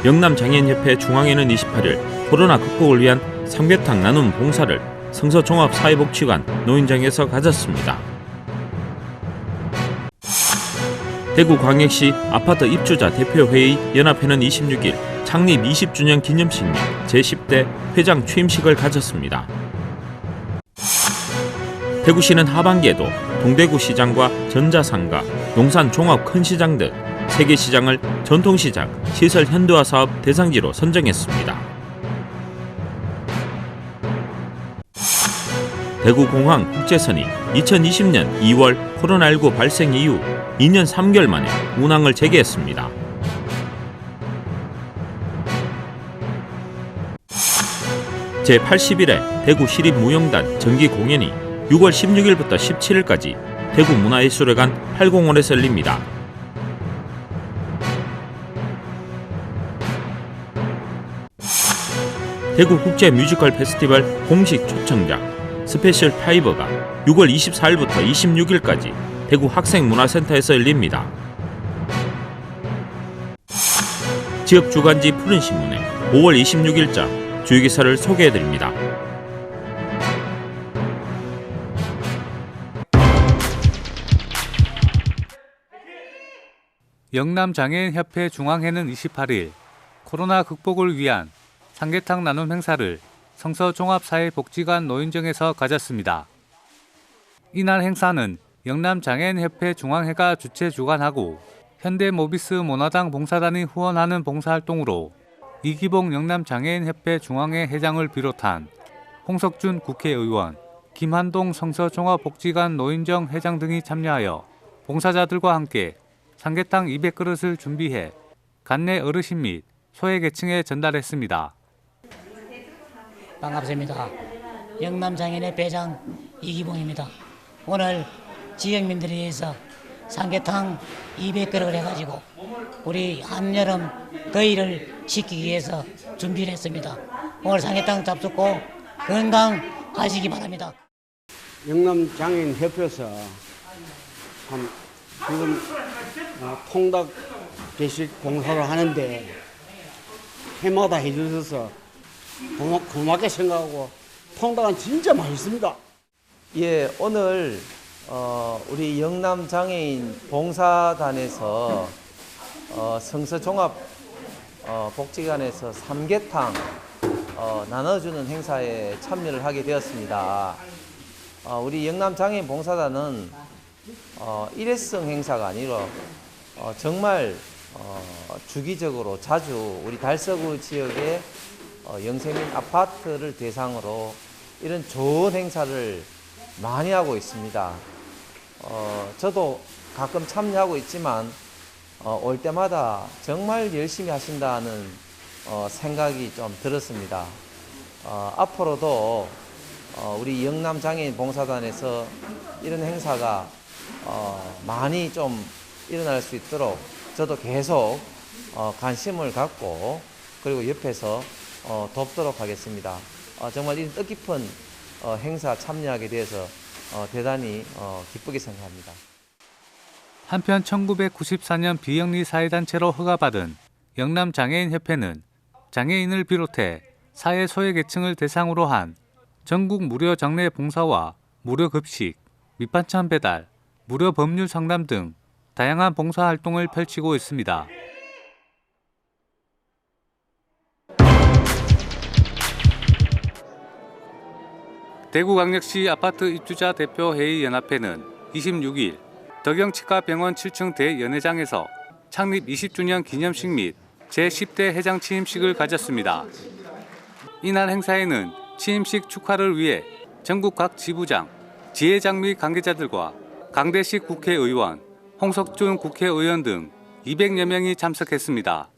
영남장애인협회 중앙회는 28일 코로나 극복을 위한 삼계탕 나눔 봉사를 성서종합사회복지관 노인정에서 가졌습니다. 대구광역시 아파트 입주자 대표회의 연합회는 26일 창립 20주년 기념식 및 제10대 회장 취임식을 가졌습니다. 대구시는 하반기에도 동대구시장과 전자상가, 농산종합 큰시장 등 3개 시장을 전통시장 시설 현대화 사업 대상지로 선정했습니다. 대구공항 국제선이 2020년 2월 코로나19 발생 이후 2년 3개월 만에 운항을 재개했습니다. 제81회 대구시립무용단 정기공연이 6월 16일부터 17일까지 대구문화예술회관 8공원에서 열립니다. 대구국제뮤지컬 페스티벌 공식 초청작 스페셜 파이버가 6월 24일부터 26일까지 대구 학생문화센터에서 열립니다. 지역 주간지 푸른신문에 5월 26일자 주요기사를 소개해드립니다. 영남장애인협회 중앙회는 28일 코로나 극복을 위한 삼계탕 나눔 행사를 성서종합사회복지관 노인정에서 가졌습니다. 이날 행사는 영남장애인협회 중앙회가 주최 주관하고 현대모비스 모나당 봉사단이 후원하는 봉사활동으로 이기봉 영남장애인협회 중앙회 회장을 비롯한 홍석준 국회의원, 김한동 성서종합복지관 노인정 회장 등이 참여하여 봉사자들과 함께 삼계탕 200그릇을 준비해 간내 어르신 및 소외계층에 전달했습니다. 반갑습니다. 영남장애인의 회장 이기봉입니다. 오늘 지역민들에 의해서 삼계탕 200그릇을 해가지고 우리 한여름 더위를 식히기 위해서 준비를 했습니다. 오늘 삼계탕 잡숫고 건강하시기 바랍니다. 영남장애인협회에서 지금 통닭 배식 봉사를 하는데 해마다 해주셔서 고맙게 생각하고 통닭은 진짜 맛있습니다. 예, 오늘 우리 영남장애인 봉사단에서 성서종합 복지관에서 삼계탕 나눠주는 행사에 참여를 하게 되었습니다. 우리 영남장애인 봉사단은 일회성 행사가 아니라 정말 주기적으로 자주 우리 달서구 지역의 영세민 아파트를 대상으로 이런 좋은 행사를 많이 하고 있습니다. 저도 가끔 참여하고 있지만 올 때마다 정말 열심히 하신다는 생각이 좀 들었습니다. 앞으로도 우리 영남장애인 봉사단에서 이런 행사가 많이 좀 일어날 수 있도록 저도 계속 관심을 갖고 그리고 옆에서 돕도록 하겠습니다. 정말 이 뜻깊은 행사 참여하게 돼서 대단히 기쁘게 생각합니다. 한편 1994년 비영리 사회단체로 허가받은 영남장애인협회는 장애인을 비롯해 사회 소외계층을 대상으로 한 전국 무료 장례 봉사와 무료 급식, 밑반찬 배달, 무료 법률 상담 등 다양한 봉사활동을 펼치고 있습니다. 대구광역시 아파트 입주자 대표회의 연합회는 26일 덕영치과병원 7층 대연회장에서 창립 20주년 기념식 및 제10대 회장 취임식을 가졌습니다. 이날 행사에는 취임식 축하를 위해 전국 각 지부장, 지회장 및 관계자들과 강대식 국회의원, 홍석준 국회의원 등 200여 명이 참석했습니다.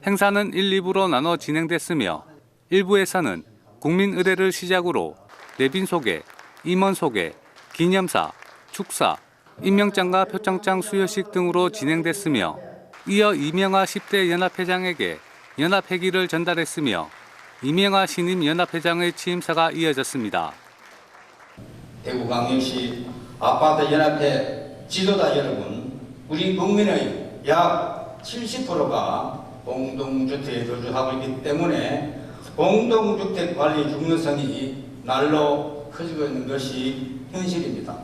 행사는 1, 2부로 나눠 진행됐으며 1부에서는 국민 의례를 시작으로 내빈 소개, 임원 소개, 기념사, 축사, 임명장과 표창장 수여식 등으로 진행됐으며 이어 이명하 10대 연합회장에게 연합 회기를 전달했으며 이명하 신임 연합회장의 취임사가 이어졌습니다. 대구광역시 아파트 연합회 지도자 여러분, 우리 국민의 약 70%가 공동주택에 거주하고 있기 때문에 공동주택 관리 중요성이 날로 커지고 있는 것이 현실입니다.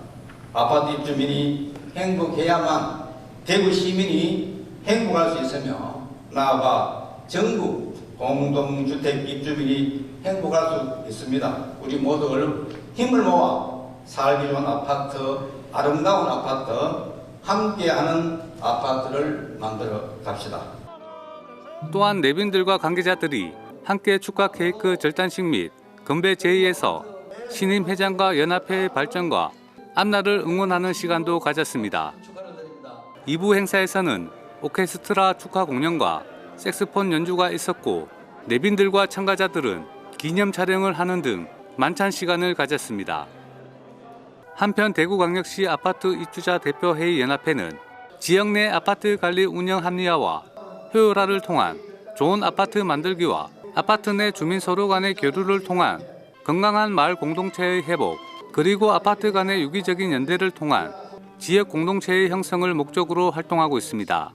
아파트 입주민이 행복해야만 대구 시민이 행복할 수 있으며 나아가 전국 공동주택 입주민이 행복할 수 있습니다. 우리 모두 힘을 모아 살기 좋은 아파트, 아름다운 아파트, 함께하는 아파트를 만들어 갑시다. 또한 내빈들과 관계자들이 함께 축하 케이크 절단식 및 건배 제의에서 신임 회장과 연합회의 발전과 앞날을 응원하는 시간도 가졌습니다. 2부 행사에서는 오케스트라 축하 공연과 색스폰 연주가 있었고 내빈들과 참가자들은 기념 촬영을 하는 등 만찬 시간을 가졌습니다. 한편 대구광역시 아파트 입주자 대표회의 연합회는 지역 내 아파트 관리 운영 합리화와 효율화를 통한 좋은 아파트 만들기와 아파트 내 주민 서로 간의 교류를 통한 건강한 마을 공동체의 회복, 그리고 아파트 간의 유기적인 연대를 통한 지역 공동체의 형성을 목적으로 활동하고 있습니다.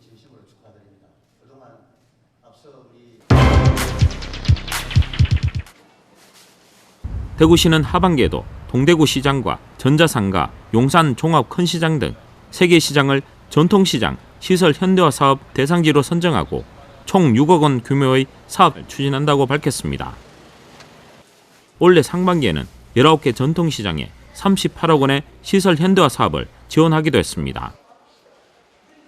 대구시는 하반기에도 동대구 시장과 전자상가, 용산 종합 큰시장 등 3개 시장을 전통시장 시설 현대화 사업 대상지로 선정하고 총 6억 원 규모의 사업을 추진한다고 밝혔습니다. 올해 상반기에는 19개 전통시장에 38억 원의 시설 현대화 사업을 지원하기도 했습니다.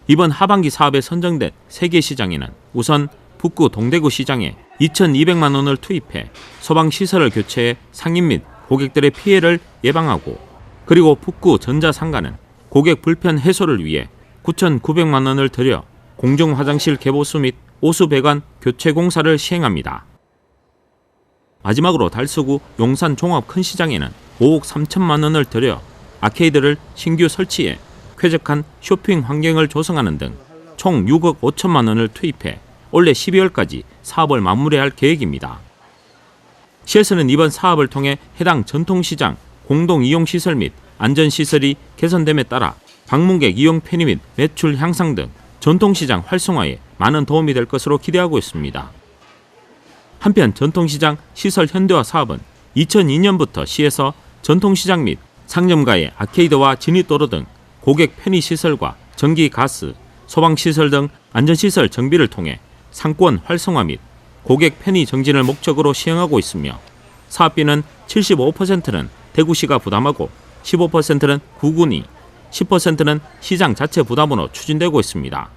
이번 하반기 사업에 선정된 3개 시장에는 우선 북구 동대구 시장에 2,200만 원을 투입해 소방시설을 교체해 상인 및 고객들의 피해를 예방하고, 그리고 북구 전자상가는 고객 불편 해소를 위해 9,900만 원을 들여 공중화장실 개보수 및 오수 배관 교체 공사를 시행합니다. 마지막으로 달서구 용산 종합 큰시장에는 5억 3천만 원을 들여 아케이드를 신규 설치해 쾌적한 쇼핑 환경을 조성하는 등 총 6억 5천만 원을 투입해 올해 12월까지 사업을 마무리할 계획입니다. 시에서는 이번 사업을 통해 해당 전통시장 공동이용시설 및 안전시설이 개선됨에 따라 방문객 이용 편의 및 매출 향상 등 전통시장 활성화에 많은 도움이 될 것으로 기대하고 있습니다. 한편 전통시장 시설 현대화 사업은 2002년부터 시에서 전통시장 및 상점가의 아케이드와 진입도로 등 고객 편의시설과 전기, 가스, 소방시설 등 안전시설 정비를 통해 상권 활성화 및 고객 편의 정진을 목적으로 시행하고 있으며 사업비는 75%는 대구시가 부담하고 15%는 구군이, 10%는 시장 자체 부담으로 추진되고 있습니다.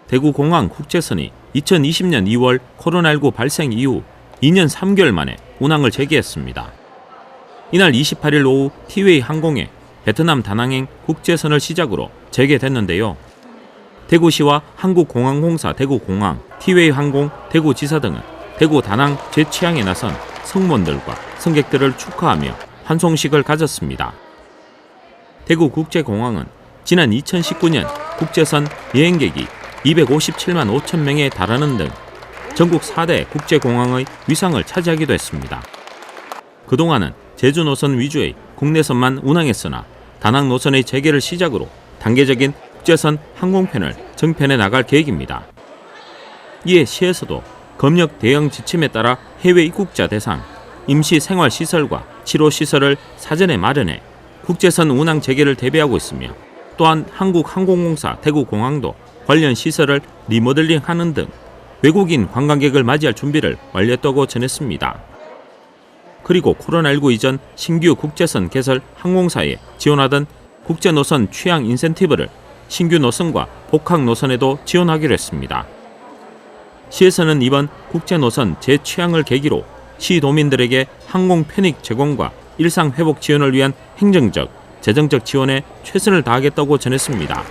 대구공항 국제선이 2020년 2월 코로나19 발생 이후 2년 3개월 만에 운항을 재개했습니다. 이날 28일 오후 티웨이 항공에 베트남 다낭행 국제선을 시작으로 재개됐는데요. 대구시와 한국공항공사 대구공항, 티웨이 항공 대구지사 등은 대구 다낭 재취항에 나선 승무원들과 승객들을 축하하며 환송식을 가졌습니다. 대구국제공항은 지난 2019년 국제선 여행객이 257만 5천 명에 달하는 등 전국 4대 국제공항의 위상을 차지하기도 했습니다. 그동안은 제주 노선 위주의 국내선만 운항했으나 다낭 노선의 재개를 시작으로 단계적인 국제선 항공편을 정편해 나갈 계획입니다. 이에 시에서도 검역 대응 지침에 따라 해외 입국자 대상 임시 생활시설과 치료시설을 사전에 마련해 국제선 운항 재개를 대비하고 있으며, 또한 한국항공공사 대구공항도 관련 시설을 리모델링하는 등 외국인 관광객을 맞이할 준비를 완료했다고 전했습니다. 그리고 코로나19 이전 신규 국제선 개설 항공사에 지원하던 국제노선 취향 인센티브를 신규 노선과 복합 노선에도 지원하기로 했습니다. 시에서는 이번 국제노선 재취향을 계기로 시도민들에게 항공 편익 제공과 일상 회복 지원을 위한 행정적, 재정적 지원에 최선을 다하겠다고 전했습니다.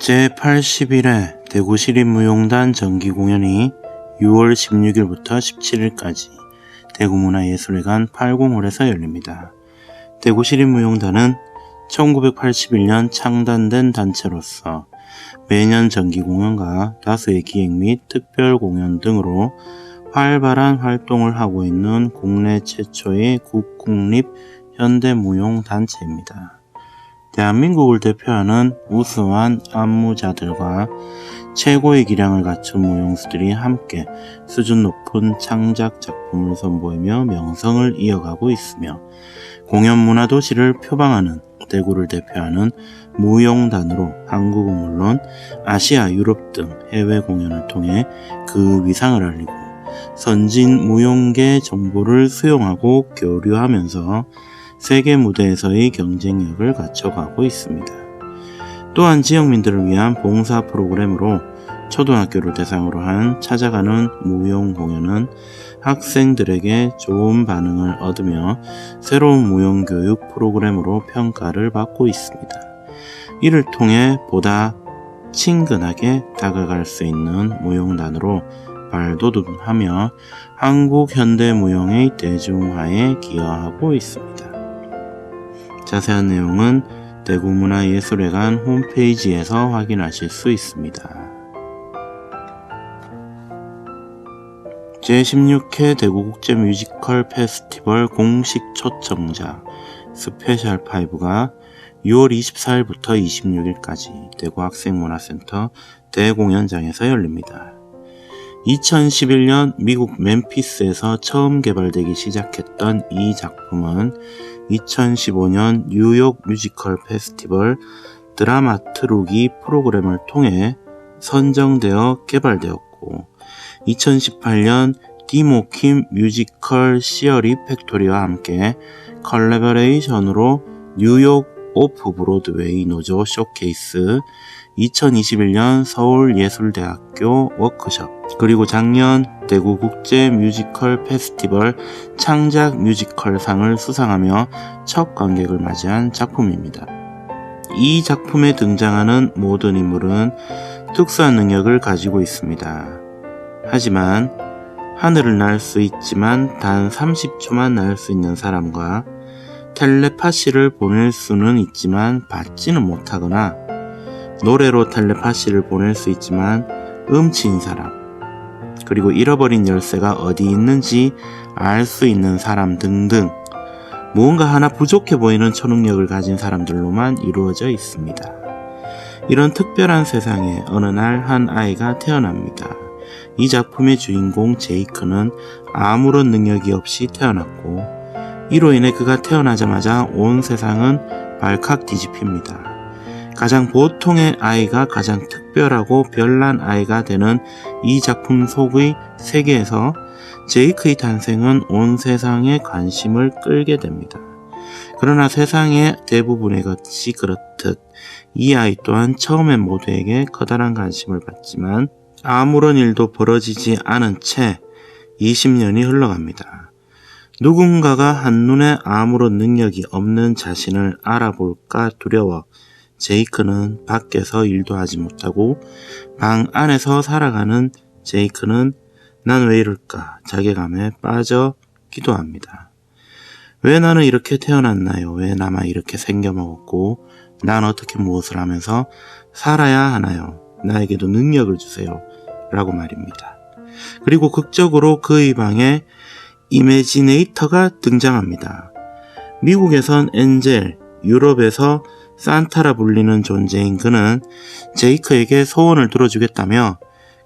제81회 대구시립무용단 정기공연이 6월 16일부터 17일까지 대구문화예술회관 80홀에서 열립니다. 대구시립무용단은 1981년 창단된 단체로서 매년 정기공연과 다수의 기획 및 특별공연 등으로 활발한 활동을 하고 있는 국내 최초의 국공립 현대무용단체입니다. 대한민국을 대표하는 우수한 안무자들과 최고의 기량을 갖춘 무용수들이 함께 수준 높은 창작 작품을 선보이며 명성을 이어가고 있으며 공연 문화 도시를 표방하는 대구를 대표하는 무용단으로 한국은 물론 아시아, 유럽 등 해외 공연을 통해 그 위상을 알리고 선진 무용계 정보를 수용하고 교류하면서 세계 무대에서의 경쟁력을 갖춰가고 있습니다. 또한 지역민들을 위한 봉사 프로그램으로 초등학교를 대상으로 한 찾아가는 무용 공연은 학생들에게 좋은 반응을 얻으며 새로운 무용 교육 프로그램으로 평가를 받고 있습니다. 이를 통해 보다 친근하게 다가갈 수 있는 무용단으로 발돋움하며 한국 현대무용의 대중화에 기여하고 있습니다. 자세한 내용은 대구문화예술회관 홈페이지에서 확인하실 수 있습니다. 제16회 대구국제뮤지컬 페스티벌 공식 초청자 스페셜5가 6월 24일부터 26일까지 대구학생문화센터 대공연장에서 열립니다. 2011년 미국 멤피스에서 처음 개발되기 시작했던 이 작품은 2015년 뉴욕 뮤지컬 페스티벌 드라마트루기 프로그램을 통해 선정되어 개발되었고 2018년 디모킴 뮤지컬 시어리 팩토리와 함께 컬래버레이션으로 뉴욕 오프 브로드웨이 노조 쇼케이스, 2021년 서울예술대학교 워크숍, 그리고 작년 대구국제 뮤지컬 페스티벌 창작 뮤지컬상을 수상하며 첫 관객을 맞이한 작품입니다. 이 작품에 등장하는 모든 인물은 특수한 능력을 가지고 있습니다. 하지만 하늘을 날 수 있지만 단 30초만 날 수 있는 사람과 텔레파시를 보낼 수는 있지만 받지는 못하거나 노래로 텔레파시를 보낼 수 있지만 음치인 사람, 그리고 잃어버린 열쇠가 어디 있는지 알 수 있는 사람 등등 무언가 하나 부족해 보이는 초능력을 가진 사람들로만 이루어져 있습니다. 이런 특별한 세상에 어느 날 한 아이가 태어납니다. 이 작품의 주인공 제이크는 아무런 능력이 없이 태어났고 이로 인해 그가 태어나자마자 온 세상은 발칵 뒤집힙니다. 가장 보통의 아이가 가장 특별하고 별난 아이가 되는 이 작품 속의 세계에서 제이크의 탄생은 온 세상의 관심을 끌게 됩니다. 그러나 세상의 대부분의 것이 그렇듯 이 아이 또한 처음엔 모두에게 커다란 관심을 받지만 아무런 일도 벌어지지 않은 채 20년이 흘러갑니다. 누군가가 한눈에 아무런 능력이 없는 자신을 알아볼까 두려워 제이크는 밖에서 일도 하지 못하고 방 안에서 살아가는 제이크는 난 왜 이럴까 자괴감에 빠져 기도합니다. 왜 나는 이렇게 태어났나요? 왜 나만 이렇게 생겨먹었고 난 어떻게 무엇을 하면서 살아야 하나요? 나에게도 능력을 주세요. 라고 말입니다. 그리고 극적으로 그의 방에 이매지네이터가 등장합니다. 미국에선 엔젤, 유럽에서 산타라 불리는 존재인 그는 제이크에게 소원을 들어주겠다며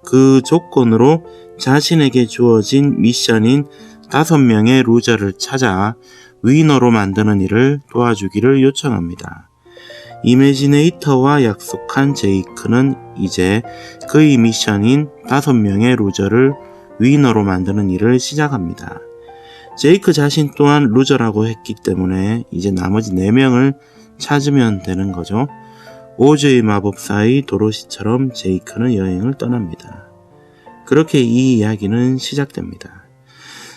그 조건으로 자신에게 주어진 미션인 5명의 루저를 찾아 위너로 만드는 일을 도와주기를 요청합니다. 이매지네이터와 약속한 제이크는 이제 그의 미션인 5명의 루저를 위너로 만드는 일을 시작합니다. 제이크 자신 또한 루저라고 했기 때문에 이제 나머지 4명을 찾으면 되는 거죠. 오즈의 마법사의 도로시처럼 제이크는 여행을 떠납니다. 그렇게 이 이야기는 시작됩니다.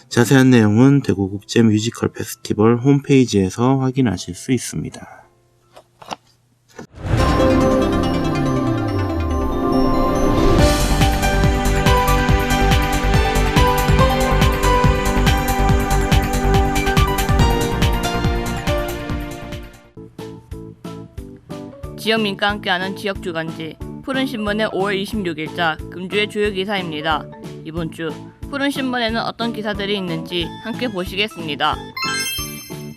자세한 내용은 대구국제 뮤지컬 페스티벌 홈페이지에서 확인하실 수 있습니다. 지역민과 함께하는 지역주간지 푸른신문의 5월 26일자 금주의 주요 기사입니다. 이번 주 푸른신문에는 어떤 기사들이 있는지 함께 보시겠습니다.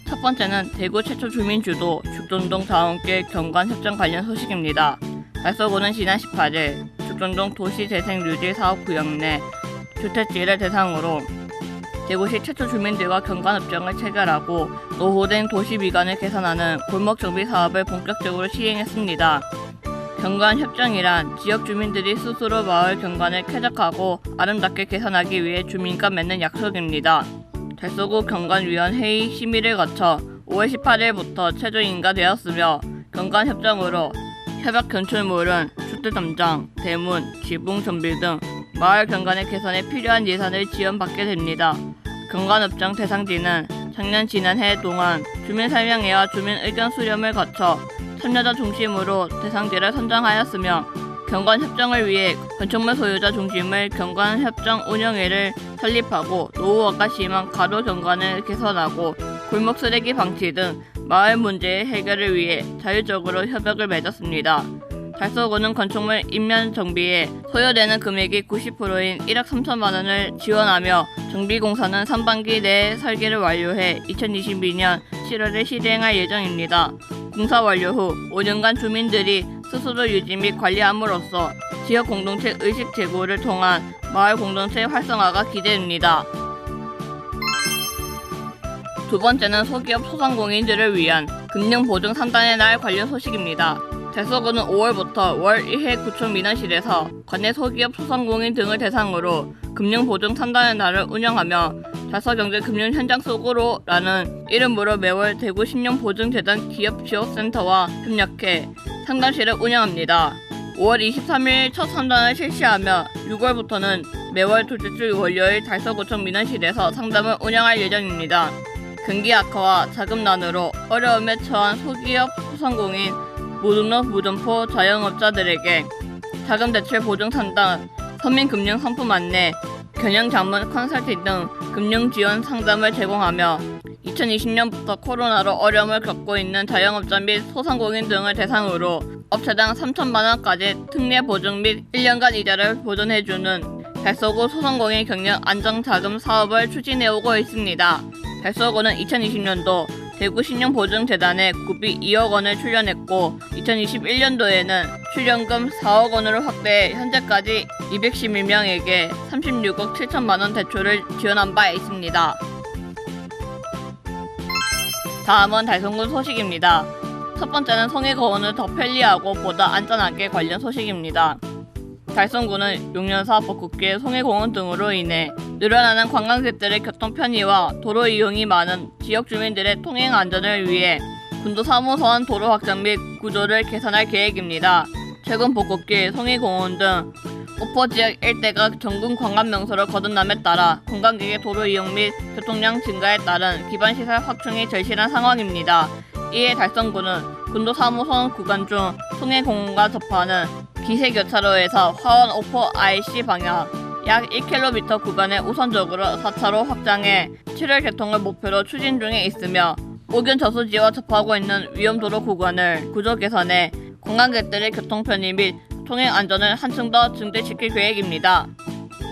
첫 번째는 대구 최초 주민주도 죽전동 자원길 경관협정 관련 소식입니다. 달서구는 지난 18일 죽전동 도시재생유지사업구역 내 주택지를 대상으로 대구시 최초 주민들과 경관협정을 체결하고 노후된 도시미관을 개선하는 골목정비 사업을 본격적으로 시행했습니다. 경관협정이란 지역 주민들이 스스로 마을 경관을 쾌적하고 아름답게 개선하기 위해 주민과 맺는 약속입니다. 달서구 경관위원회의 심의를 거쳐 5월 18일부터 최종 인가되었으며 경관협정으로 협약 견출물은 주택담장, 대문, 지붕 정비 등 마을 경관의 개선에 필요한 예산을 지원받게 됩니다. 경관협정 대상지는 작년 지난해 동안 주민 설명회와 주민 의견 수렴을 거쳐 참여자 중심으로 대상지를 선정하였으며 경관협정을 위해 건축물 소유자 중심의 경관협정 운영회를 설립하고 노후화가 심한 가로 경관을 개선하고 골목 쓰레기 방치 등 마을 문제의 해결을 위해 자율적으로 협약을 맺었습니다. 달서구는 건축물 인면 정비에 소요되는 금액이 90%인 1억 3천만 원을 지원하며 정비공사는 상반기 내에 설계를 완료해 2022년 7월에 실행할 예정입니다. 공사 완료 후 5년간 주민들이 스스로 유지 및 관리함으로써 지역 공동체 의식 제고를 통한 마을 공동체 활성화가 기대됩니다. 두 번째는 소기업 소상공인들을 위한 금융보증 상단의 날 관련 소식입니다. 달서구는 5월부터 월 1회 구청 민원실에서 관내 소기업 소상공인 등을 대상으로 금융보증 상단의 날을 운영하며 달서경제금융 현장 속으로라는 이름으로 매월 대구 신용보증재단 기업지원센터와 협력해 상담실을 운영합니다. 5월 23일 첫 상담을 실시하며 6월부터는 매월 둘째 주 월요일 달서구청 민원실에서 상담을 운영할 예정입니다. 경기 악화와 자금난으로 어려움에 처한 소기업 소상공인 무등록 무점포 자영업자들에게 자금대출 보증 상담, 서민금융 상품 안내, 경영자문 컨설팅 등 금융지원 상담을 제공하며 2020년부터 코로나로 어려움을 겪고 있는 자영업자 및 소상공인 등을 대상으로 업체당 3천만 원까지 특례 보증 및 1년간 이자를 보존해주는 달서구 소상공인 경영 안정자금 사업을 추진해오고 있습니다. 달서구는 2020년도 대구신용보증재단에 구비 2억 원을 출연했고 2021년도에는 출연금 4억 원으로 확대해 현재까지 211명에게 36억 7천만 원 대출을 지원한 바 있습니다. 다음은 달성군 소식입니다. 첫 번째는 송해거원을 더 편리하고 보다 안전하게 관련 소식입니다. 달성군은 용련사, 벚꽃길, 송해공원 등으로 인해 늘어나는 관광객들의 교통 편의와 도로 이용이 많은 지역 주민들의 통행 안전을 위해 군도 3호선 도로 확장 및 구조를 개선할 계획입니다. 최근 벚꽃길, 송해공원 등 오포지역 일대가 전국 관광명소로 거듭남에 따라 관광객의 도로 이용 및 교통량 증가에 따른 기반시설 확충이 절실한 상황입니다. 이에 달성군은 군도 3호선 구간 중 송해공원과 접하는 기세교차로에서 화원 오포 IC 방향 약 1km 구간에 우선적으로 4차로 확장해 7월 개통을 목표로 추진 중에 있으며 오균 저수지와 접하고 있는 위험도로 구간을 구조 개선해 관광객들의 교통 편의 및 통행 안전을 한층 더 증대시킬 계획입니다.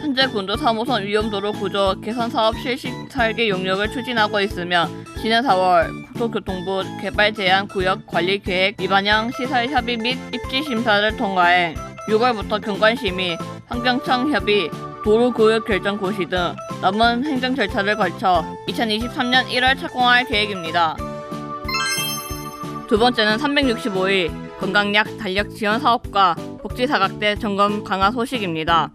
현재 군도 3호선 위험도로 구조 개선 사업 실시 설계 용역을 추진하고 있으며 지난 4월 국토교통부 개발제한구역관리계획 위반형 시설 협의 및 입지 심사를 통과해 6월부터 경관심의, 환경청 협의, 도로구역 결정 고시 등 남은 행정 절차를 거쳐 2023년 1월 착공할 계획입니다. 두 번째는 365일 건강약 달력 지원 사업과 복지사각대 점검 강화 소식입니다.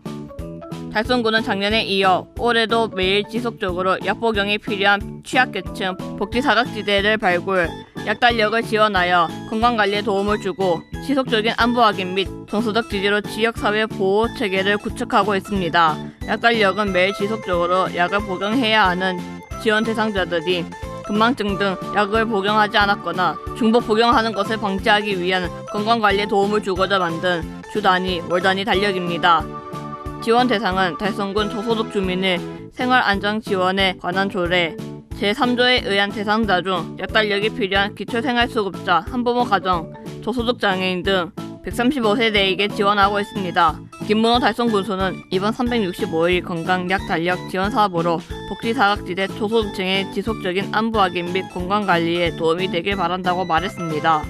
달성군은 작년에 이어 올해도 매일 지속적으로 약 복용이 필요한 취약계층 복지사각지대를 발굴, 약 달력을 지원하여 건강관리에 도움을 주고 지속적인 안부 확인 및 정서적 지지로 지역사회 보호 체계를 구축하고 있습니다. 약 달력은 매일 지속적으로 약을 복용해야 하는 지원 대상자들이 근망증 등 약을 복용하지 않았거나 중복 복용하는 것을 방지하기 위한 건강관리에 도움을 주고자 만든 주 단위, 월 단위 달력입니다. 지원 대상은 달성군 저소득 주민의 생활안정 지원에 관한 조례 제3조에 의한 대상자 중 약 달력이 필요한 기초생활수급자, 한부모 가정, 저소득 장애인 등 135세대에게 지원하고 있습니다. 김문호 달성군수는 이번 365일 건강 약 달력 지원 사업으로 복지 사각지대 초소득층의 지속적인 안부 확인 및 건강 관리에 도움이 되길 바란다고 말했습니다.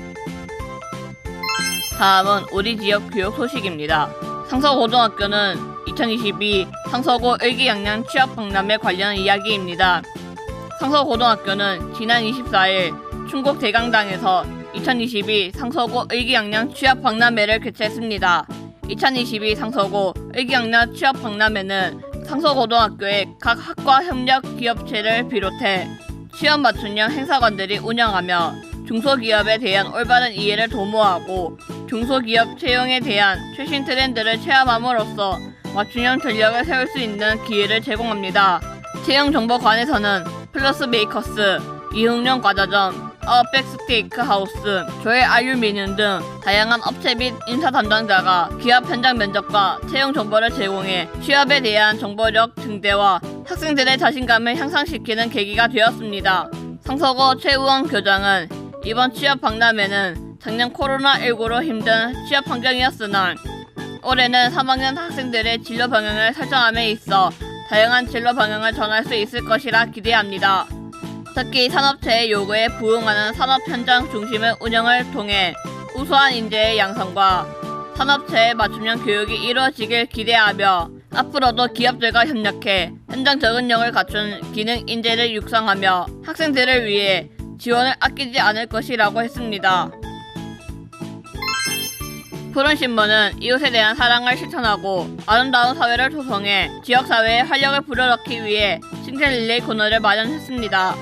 다음은 우리 지역 교육 소식입니다. 상서고등학교는 2022 상서고 의기양양 취업박람회 관련 이야기입니다. 상서고등학교는 지난 24일 충북 대강당에서 2022 상서고 의기양양 취업박람회를 개최했습니다. 2022 상서고 의기양양 취업박람회는 상서고등학교의 각 학과 협력 기업체를 비롯해 취업 맞춤형 행사관들이 운영하며 중소기업에 대한 올바른 이해를 도모하고 중소기업 채용에 대한 최신 트렌드를 체험함으로써 맞춤형 전략을 세울 수 있는 기회를 제공합니다. 채용정보관에서는 플러스 메이커스, 이흥령 과자점, 아웃백 스테이크 하우스, 조엘 알루미늄 등 다양한 업체 및 인사 담당자가 기업 현장 면접과 채용 정보를 제공해 취업에 대한 정보력 증대와 학생들의 자신감을 향상시키는 계기가 되었습니다. 상서고 최우원 교장은 이번 취업 박람회는 작년 코로나19로 힘든 취업 환경이었으나 올해는 3학년 학생들의 진로 방향을 설정함에 있어 다양한 진로 방향을 정할 수 있을 것이라 기대합니다. 특히 산업체의 요구에 부응하는 산업 현장 중심의 운영을 통해 우수한 인재의 양성과 산업체의 맞춤형 교육이 이루어지길 기대하며 앞으로도 기업들과 협력해 현장 적응력을 갖춘 기능 인재를 육성하며 학생들을 위해 지원을 아끼지 않을 것이라고 했습니다. 푸른신문은 이웃에 대한 사랑을 실천하고 아름다운 사회를 조성해 지역사회에 활력을 불어넣기 위해 칭찬 릴레이 코너를 마련했습니다.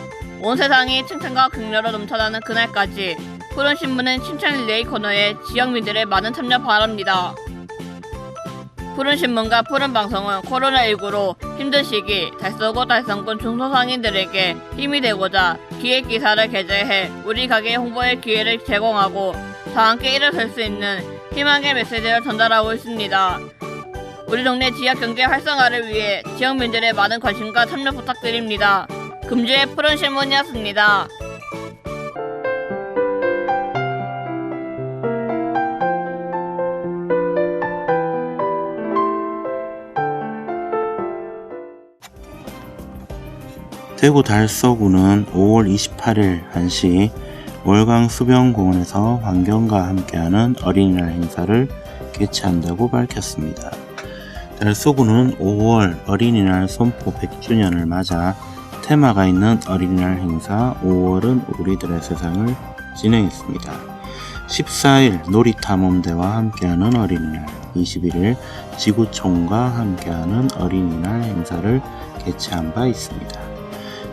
온 세상이 칭찬과 격려로 넘쳐나는 그날까지 푸른신문은 칭찬 릴레이 코너에 지역민들의 많은 참여 바랍니다. 푸른신문과 푸른방송은 코로나19로 힘든 시기 달서구 달성군 중소상인들에게 힘이 되고자 기획기사를 게재해 우리 가게 홍보의 기회를 제공하고 다 함께 일어설 수 있는 희망의 메시지를 전달하고 있습니다. 우리 동네 지역 경제 활성화를 위해 지역민들의 많은 관심과 참여 부탁드립니다. 금주의 푸른신문이었습니다. 대구 달서구는 5월 28일 1시 월강 수변공원에서 환경과 함께하는 어린이날 행사를 개최한다고 밝혔습니다. 달서구는 5월 어린이날 선포 100주년을 맞아 테마가 있는 어린이날 행사 5월은 우리들의 세상을 진행했습니다. 14일 놀이탐험대와 함께하는 어린이날, 21일 지구촌과 함께하는 어린이날 행사를 개최한 바 있습니다.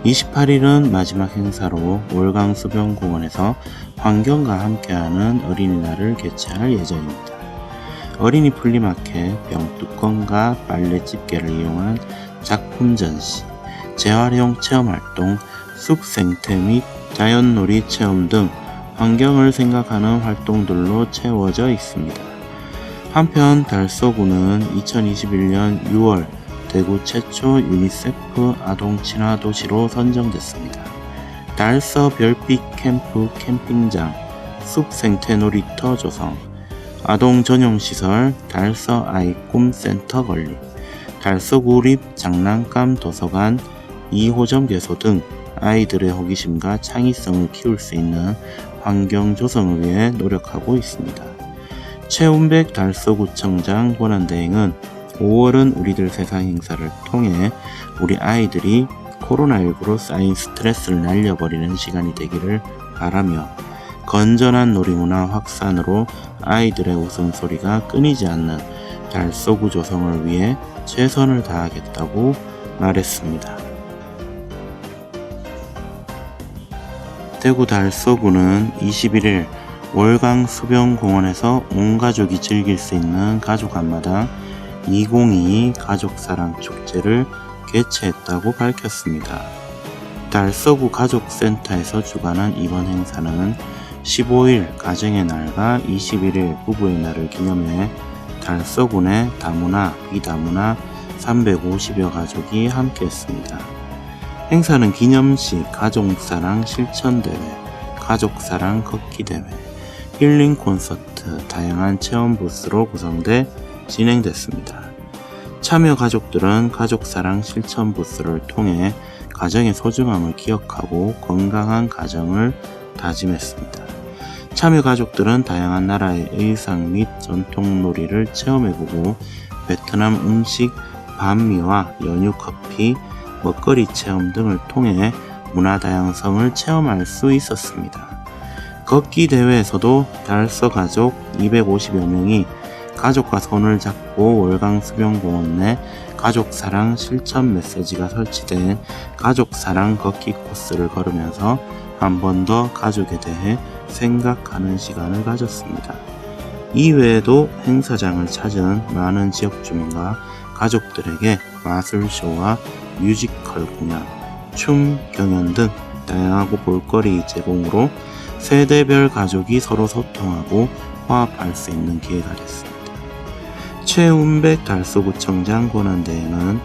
28일은 마지막 행사로 월강수변공원에서 환경과 함께하는 어린이날을 개최할 예정입니다. 어린이 플리마켓, 병뚜껑과 빨래 집게를 이용한 작품 전시, 재활용 체험활동, 숲 생태 및 자연놀이 체험 등 환경을 생각하는 활동들로 채워져 있습니다. 한편 달서구는 2021년 6월 대구 최초 유니세프 아동 친화 도시로 선정됐습니다. 달서 별빛 캠프 캠핑장, 숲 생태 놀이터 조성, 아동 전용 시설 달서 아이 꿈 센터 건립, 달서구 립 장난감 도서관 2호점 개소 등 아이들의 호기심과 창의성을 키울 수 있는 환경 조성을 위해 노력하고 있습니다. 최운백 달서구청장 권한대행은 5월은 우리들 세상 행사를 통해 우리 아이들이 코로나19로 쌓인 스트레스를 날려버리는 시간이 되기를 바라며 건전한 놀이문화 확산으로 아이들의 웃음소리가 끊이지 않는 달서구 조성을 위해 최선을 다하겠다고 말했습니다. 대구 달서구는 21일 월강 수변공원에서 온 가족이 즐길 수 있는 가족 한마당 2022 가족사랑 축제를 개최했다고 밝혔습니다. 달서구 가족센터에서 주관한 이번 행사는 15일 가정의 날과 21일 부부의 날을 기념해 달서군의 다문화, 비다문화 350여 가족이 함께했습니다. 행사는 기념식 가족사랑 실천대회, 가족사랑 걷기대회, 힐링 콘서트, 다양한 체험 부스로 구성돼 진행됐습니다. 참여 가족들은 가족사랑 실천 부스를 통해 가정의 소중함을 기억하고 건강한 가정을 다짐했습니다. 참여 가족들은 다양한 나라의 의상 및 전통 놀이를 체험해보고 베트남 음식, 반미와 연유 커피, 먹거리 체험 등을 통해 문화 다양성을 체험할 수 있었습니다. 걷기 대회에서도 달서 가족 250여 명이 가족과 손을 잡고 월강수변공원 내 가족사랑 실천 메시지가 설치된 가족사랑 걷기 코스를 걸으면서 한 번 더 가족에 대해 생각하는 시간을 가졌습니다. 이외에도 행사장을 찾은 많은 지역 주민과 가족들에게 마술쇼와 뮤지컬 공연, 춤 경연 등 다양하고 볼거리 제공으로 세대별 가족이 서로 소통하고 화합할 수 있는 기회가 됐습니다. 최운백 달서구청장 권한대행은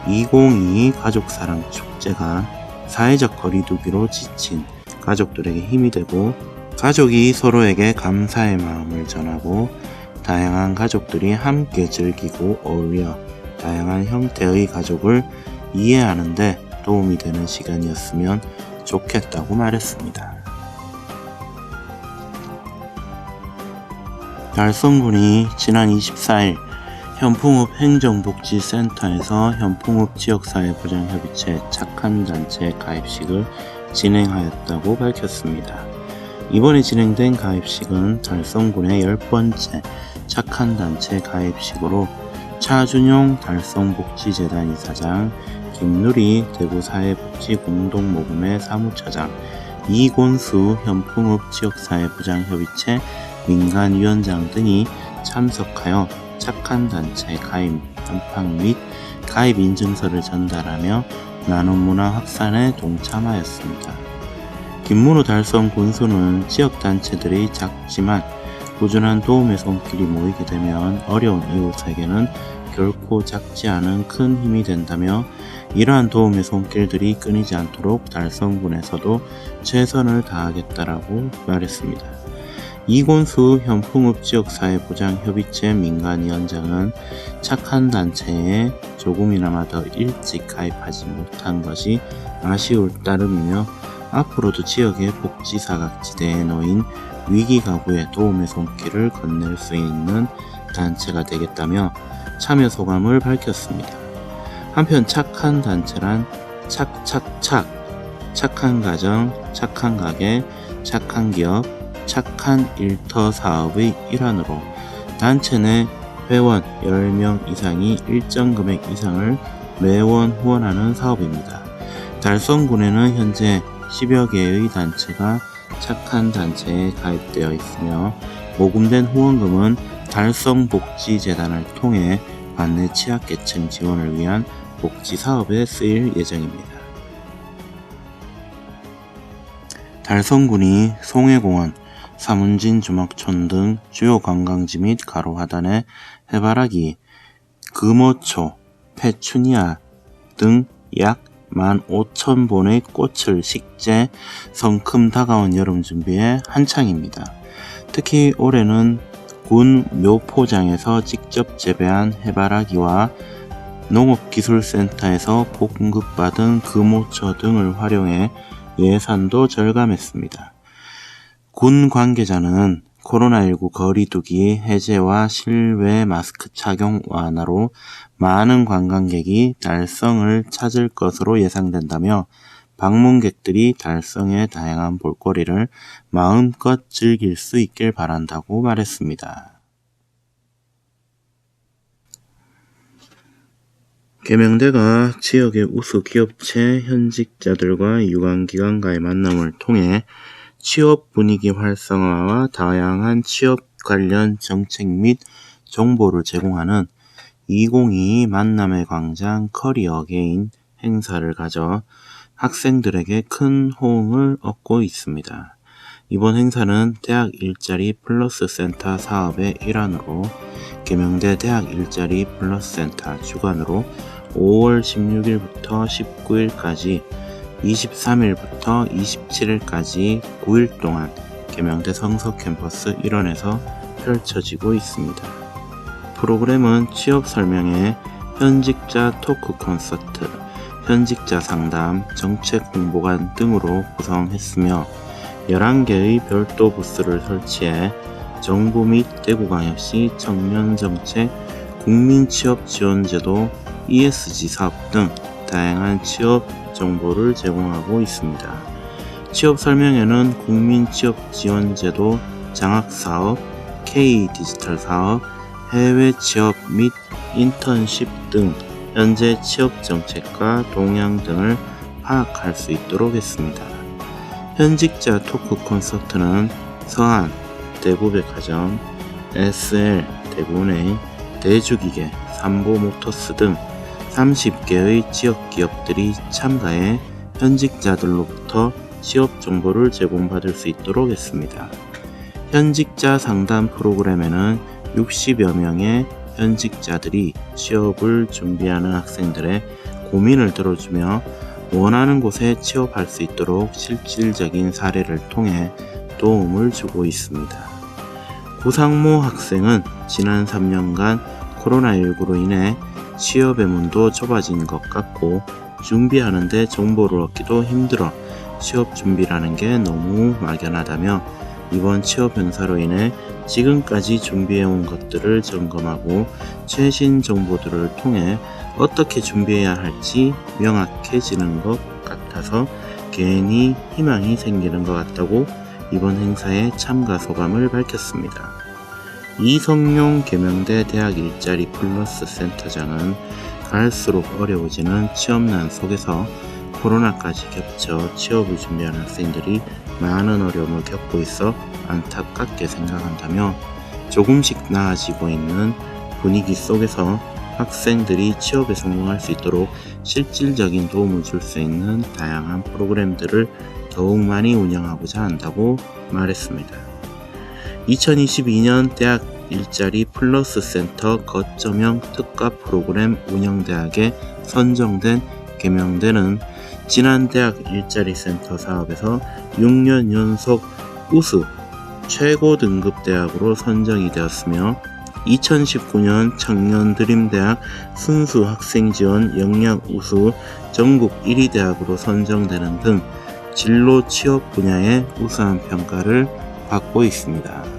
2022 가족사랑 축제가 사회적 거리두기로 지친 가족들에게 힘이 되고 가족이 서로에게 감사의 마음을 전하고 다양한 가족들이 함께 즐기고 어울려 다양한 형태의 가족을 이해하는 데 도움이 되는 시간이었으면 좋겠다고 말했습니다. 달성군이 지난 24일 현풍읍 행정복지센터에서 현풍읍 지역사회보장협의체 착한단체 가입식을 진행하였다고 밝혔습니다. 이번에 진행된 가입식은 달성군의 10번째 착한단체 가입식으로 차준용 달성복지재단 이사장, 김누리 대구사회복지공동모금회 사무처장, 이곤수 현풍읍 지역사회보장협의체 민간위원장 등이 참석하여 착한단체 가입 안팡 및 가입 인증서를 전달하며 나눔 문화 확산에 동참하였습니다. 김문우 달성 군수는 지역단체들이 작지만 꾸준한 도움의 손길이 모이게 되면 어려운 이웃에게는 결코 작지 않은 큰 힘이 된다며 이러한 도움의 손길들이 끊이지 않도록 달성군에서도 최선을 다하겠다라고 말했습니다. 이곤수 현풍읍 지역사회보장협의체 민간위원장은 착한 단체에 조금이나마 더 일찍 가입하지 못한 것이 아쉬울 따름이며 앞으로도 지역의 복지사각지대에 놓인 위기가구에 도움의 손길을 건넬 수 있는 단체가 되겠다며 참여 소감을 밝혔습니다. 한편 착한 단체란 착착착, 착한 가정, 착한 가게, 착한 기업, 착한 일터 사업의 일환으로 단체 내 회원 10명 이상이 일정 금액 이상을 매원 후원하는 사업입니다. 달성군에는 현재 10여 개의 단체가 착한 단체에 가입되어 있으며 모금된 후원금은 달성복지재단을 통해 관내 취약계층 지원을 위한 복지사업에 쓰일 예정입니다. 달성군이 송해공원, 사문진 주막촌 등 주요 관광지 및 가로화단에 해바라기, 금오초, 페추니아 등 약 15,000본의 꽃을 식재 성큼 다가온 여름 준비에 한창입니다. 특히 올해는 군 묘포장에서 직접 재배한 해바라기와 농업기술센터에서 공급받은 금오초 등을 활용해 예산도 절감했습니다. 군 관계자는 코로나19 거리두기 해제와 실외 마스크 착용 완화로 많은 관광객이 달성을 찾을 것으로 예상된다며 방문객들이 달성의 다양한 볼거리를 마음껏 즐길 수 있길 바란다고 말했습니다. 계명대가 지역의 우수 기업체 현직자들과 유관기관과의 만남을 통해 취업 분위기 활성화와 다양한 취업 관련 정책 및 정보를 제공하는 2022 만남의 광장 커리어 게인 행사를 가져 학생들에게 큰 호응을 얻고 있습니다. 이번 행사는 대학 일자리 플러스 센터 사업의 일환으로 계명대 대학 일자리 플러스 센터 주관으로 5월 16일부터 19일까지 23일부터 27일까지 9일 동안 계명대 성서 캠퍼스 일원에서 펼쳐지고 있습니다. 프로그램은 취업 설명회, 현직자 토크 콘서트, 현직자 상담, 정책 홍보관 등으로 구성했으며 11개의 별도 부스를 설치해 정부 및 대구광역시 청년정책, 국민취업지원제도, ESG 사업 등 다양한 취업 정보를 제공하고 있습니다. 취업 설명회는 국민취업지원제도 장학사업, K디지털 사업, 해외 취업 및 인턴십 등 현재 취업 정책과 동향 등을 파악할 수 있도록 했습니다. 현직자 토크 콘서트는 서한, 대구백화점, SL, 대구은행, 대주기계, 삼보모터스 등 30개의 지역 기업들이 참가해 현직자들로부터 취업 정보를 제공받을 수 있도록 했습니다. 현직자 상담 프로그램에는 60여 명의 현직자들이 취업을 준비하는 학생들의 고민을 들어주며 원하는 곳에 취업할 수 있도록 실질적인 사례를 통해 도움을 주고 있습니다. 구상모 학생은 지난 3년간 코로나19로 인해 취업의 문도 좁아진 것 같고 준비하는데 정보를 얻기도 힘들어 취업 준비라는 게 너무 막연하다며 이번 취업 행사로 인해 지금까지 준비해온 것들을 점검하고 최신 정보들을 통해 어떻게 준비해야 할지 명확해지는 것 같아서 괜히 희망이 생기는 것 같다고 이번 행사에 참가 소감을 밝혔습니다. 이성용 계명대 대학 일자리 플러스 센터장은 갈수록 어려워지는 취업난 속에서 코로나까지 겹쳐 취업을 준비하는 학생들이 많은 어려움을 겪고 있어 안타깝게 생각한다며 조금씩 나아지고 있는 분위기 속에서 학생들이 취업에 성공할 수 있도록 실질적인 도움을 줄 수 있는 다양한 프로그램들을 더욱 많이 운영하고자 한다고 말했습니다. 2022년 대학 일자리 플러스 센터 거점형 특가 프로그램 운영대학에 선정된 계명대는 지난 대학 일자리 센터 사업에서 6년 연속 우수 최고 등급 대학으로 선정이 되었으며 2019년 청년 드림대학 순수 학생 지원 역량 우수 전국 1위 대학으로 선정되는 등 진로 취업 분야의 우수한 평가를 받고 있습니다.